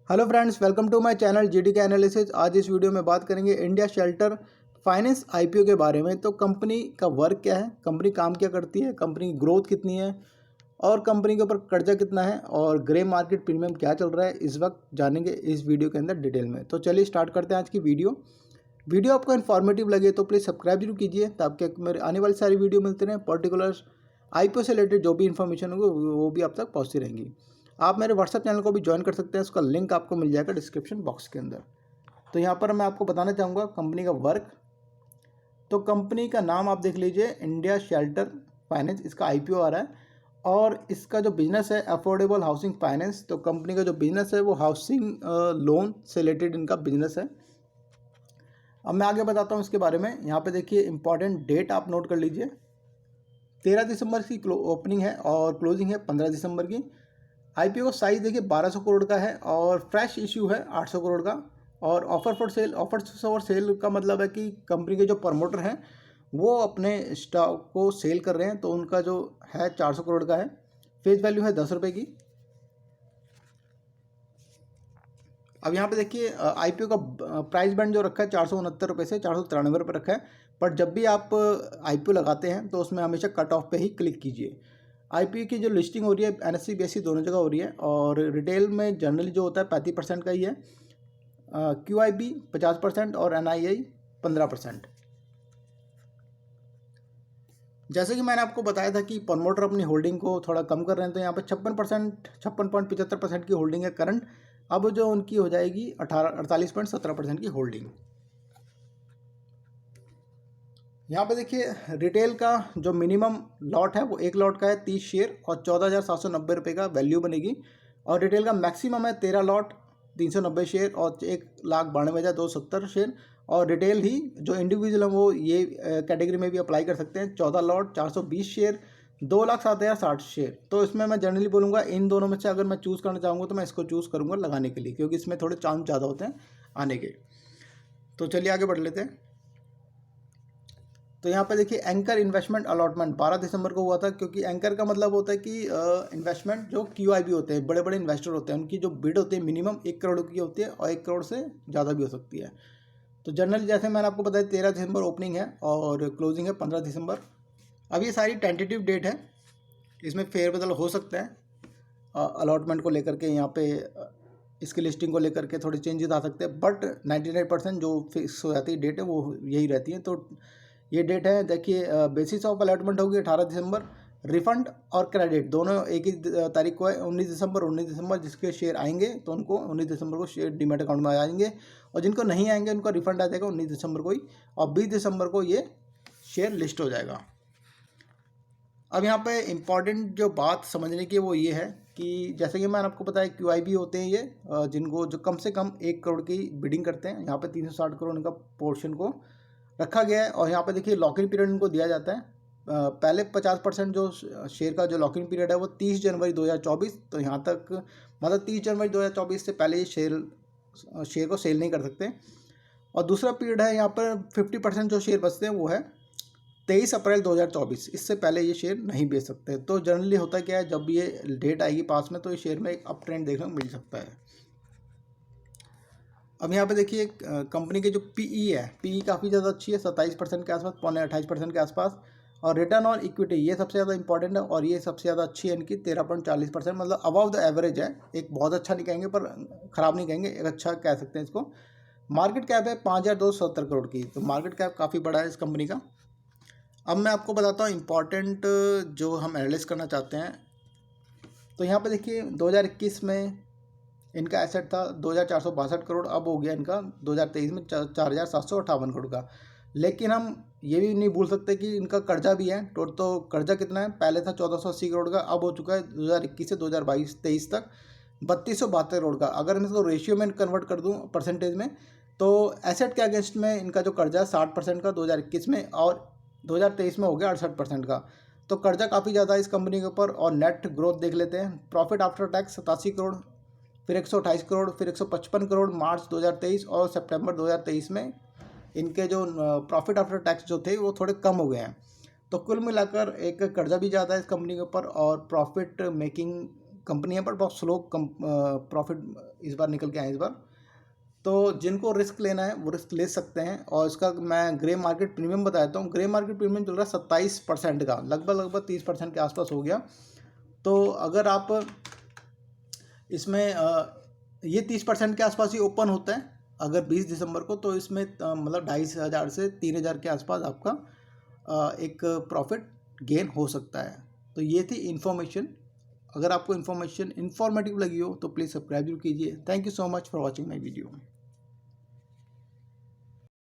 Hello friends, welcome to my channel GDK analysis. आज इस video में बात करेंगे इंडिया शेल्टर फाइनेंस आईपीओ के बारे में। तो कंपनी का वर्क क्या है, कंपनी काम क्या करती है, कंपनी की ग्रोथ कितनी है और कंपनी के ऊपर कर्जा कितना है और ग्रे मार्केट प्रीमियम क्या चल रहा है, इस वक्त जानेंगे इस वीडियो के अंदर डिटेल में। तो चलिए स्टार्ट करते हैं आज की वीडियो आपको इन्फॉर्मेटिव लगे तो प्लीज़ सब्सक्राइब जरूर कीजिए ताकि मेरे आने वाली सारी वीडियो मिलते रहें। पर्टिकुलर आईपीओ से रिलेटेड जो भी इन्फॉर्मेशन होगी वो भी आप तक पहुँचती रहेंगी। आप मेरे व्हाट्सएप चैनल को भी ज्वाइन कर सकते हैं, उसका लिंक आपको मिल जाएगा डिस्क्रिप्शन बॉक्स के अंदर। तो यहाँ पर मैं आपको बताना चाहूँगा कंपनी का वर्क। तो कंपनी का नाम आप देख लीजिए, इंडिया शेल्टर फाइनेंस, इसका आईपीओ आ रहा है और इसका जो बिजनेस है अफोर्डेबल हाउसिंग फाइनेंस। तो कंपनी का जो बिजनेस है वो हाउसिंग लोन से रिलेटेड इनका बिजनेस है। अब मैं आगे बताता हूँ इसके बारे में। यहाँ पे देखिए इंपॉर्टेंट डेट आप नोट कर लीजिए। 13 दिसंबर की ओपनिंग है और क्लोजिंग है 15 दिसंबर की। आईपीओ का साइज देखिए 1200 करोड़ का है और फ्रेश इशू है 800 करोड़ का। और ऑफर फॉर सेल का मतलब है कि कंपनी के जो प्रमोटर हैं वो अपने स्टॉक को सेल कर रहे हैं, तो उनका जो है 400 करोड़ का है। फेस वैल्यू है 10 रुपये की। अब यहाँ पे देखिए आईपीओ का प्राइस बैंड जो रखा है 469 रुपये से 493 रुपये रखा है। पर जब भी आप आईपीओ लगाते हैं तो उसमें हमेशा कट ऑफ पे ही क्लिक कीजिए। आईपीओ की जो लिस्टिंग हो रही है एनएससी बीएससी दोनों जगह हो रही है और रिटेल में जनरली जो होता है 35% का ही है, क्यूआईबी 50% और एनआईआई 15%। जैसे कि मैंने आपको बताया था कि प्रमोटर अपनी होल्डिंग को थोड़ा कम कर रहे हैं, तो यहाँ पर 56.75% की होल्डिंग है करंट। अब जो उनकी हो जाएगी 48.17% की होल्डिंग। यहाँ पे देखिए रिटेल का जो मिनिमम लॉट है वो एक लॉट का है 30 शेयर और 14,790 रुपये का वैल्यू बनेगी। और रिटेल का मैक्सिमम है 13 लॉट 390 शेयर और 1,92,270 शेयर। और रिटेल ही जो इंडिविजुअल है वो ये कैटेगरी में भी अप्लाई कर सकते हैं। 14 लॉट 420 शेयर 2,07,060 शेयर। तो इसमें मैं जनरली बोलूँगा इन दोनों में से अगर मैं चूज़ करना चाहूँगा तो मैं इसको चूज़ करूँगा लगाने के लिए, क्योंकि इसमें थोड़े चांस ज़्यादा होते हैं आने के। तो चलिए आगे बढ़ लेते हैं। तो यहाँ पे देखिए एंकर इन्वेस्टमेंट अलॉटमेंट 12 दिसंबर को हुआ था, क्योंकि एंकर का मतलब होता है कि इन्वेस्टमेंट जो क्यूआईबी होते हैं, बड़े बड़े इन्वेस्टर होते हैं, उनकी जो बिड होती है मिनिमम 1 करोड़ की होती है और 1 करोड़ से ज़्यादा भी हो सकती है। तो जनरली जैसे मैंने आपको बताया 13 दिसंबर ओपनिंग है और क्लोजिंग है 15 दिसंबर। अब ये सारी टेंटेटिव डेट है, इसमें फेरबदल हो सकता है। अलॉटमेंट को लेकर के यहाँ पे इसकी लिस्टिंग को लेकर के थोड़े चेंजेस आ सकते हैं, बट 99% जो फिक्स हो जाती है डेट है वो यही रहती है। तो ये डेट है देखिए, बेसिस ऑफ अलॉटमेंट होगी 18 दिसंबर। रिफंड और क्रेडिट दोनों एक ही तारीख को है, 19 दिसंबर जिसके शेयर आएंगे तो उनको 19 दिसंबर को शेयर डीमैट अकाउंट में आ जाएंगे और जिनको नहीं आएंगे उनका रिफंड आ जाएगा 19 दिसंबर को ही और 20 दिसंबर को ये शेयर लिस्ट हो जाएगा। अब यहाँ पे इम्पॉर्टेंट जो बात समझने की वो ये है कि जैसे कि मैंने आपको बताया क्यूआईबी होते हैं ये, जिनको जो कम से कम 1 करोड़ की बिडिंग करते हैं। यहाँ पे 360 करोड़ इनका पोर्शन को रखा गया है और यहाँ पे देखिए लॉक इन पीरियड इनको दिया जाता है। पहले 50% जो शेयर का जो लॉक इन पीरियड है वो 30 जनवरी 2024। तो यहाँ तक मतलब 30 जनवरी 2024 से पहले ये शेयर को सेल नहीं कर सकते। और दूसरा पीरियड है यहाँ पर 50% जो शेयर बचते हैं वो है 23 अप्रैल 2024। इससे पहले ये शेयर नहीं बेच सकते। तो जनरली होता क्या है, जब ये डेट आएगी पास में तो ये शेयर में एक अप ट्रेंड देखने को मिल सकता है। अब यहाँ पे देखिए कंपनी की जो पीई है, पीई काफ़ी ज़्यादा अच्छी है, 27% के आसपास, 28% के आसपास। और रिटर्न ऑन इक्विटी ये सबसे ज़्यादा इंपॉर्टेंट है और ये सबसे ज़्यादा अच्छी है इनकी 13.40%, मतलब अबव द एवरेज है। एक बहुत अच्छा नहीं कहेंगे पर ख़राब नहीं कहेंगे, एक अच्छा कह सकते हैं इसको। मार्केट कैप है 5,270 करोड़ की, तो मार्केट कैप काफ़ी बड़ा है इस कंपनी का। अब मैं आपको बताता हूँ इम्पॉर्टेंट जो हम एनालिस करना चाहते हैं। तो यहाँ पे देखिए 2021 में इनका एसेट था 2,462 करोड़, अब हो गया इनका 2023 में 4,758 करोड़ का। लेकिन हम ये भी नहीं भूल सकते कि इनका कर्जा भी है। तो कर्जा कितना है, पहले था 1,480 करोड़ का, अब हो चुका है 2021 से 2022-23 तक 3,272 करोड़ का। अगर मैं इसको रेशियो में कन्वर्ट कर दूँ परसेंटेज में, तो एसेट के अगेंस्ट में इनका जो कर्जा है 60% का 2021 में और 2023 में हो गया 68% का। तो कर्जा काफ़ी ज़्यादा है इस कंपनी के ऊपर। और नेट ग्रोथ देख लेते हैं। प्रॉफिट आफ्टर टैक्स 87 करोड़, फिर 128 करोड़, फिर 155 करोड़ मार्च 2023 और सितंबर 2023 में इनके जो प्रॉफिट आफ्टर टैक्स जो थे वो थोड़े कम हो गए हैं। तो कुल मिलाकर एक कर्जा भी ज़्यादा है इस कंपनी के ऊपर और प्रॉफिट मेकिंग कंपनी है, पर बहुत स्लो प्रॉफिट इस बार निकल के आए इस बार। तो जिनको रिस्क लेना है वो रिस्क ले सकते हैं। और इसका मैं ग्रे मार्केट प्रीमियम बताता हूँ। ग्रे मार्केट प्रीमियम चल रहा है 27% का, लगभग 30% के आसपास हो गया। तो अगर आप इसमें ये 30% के आसपास ही ओपन होता है अगर 20 दिसंबर को, तो इसमें मतलब 2,500 से 3,000 के आसपास आपका एक प्रॉफिट गेन हो सकता है। तो ये थी इन्फॉर्मेशन। अगर आपको इन्फॉर्मेशन इन्फॉर्मेटिव लगी हो तो प्लीज़ सब्सक्राइब जरूर कीजिए। Thank you so much for watching my video.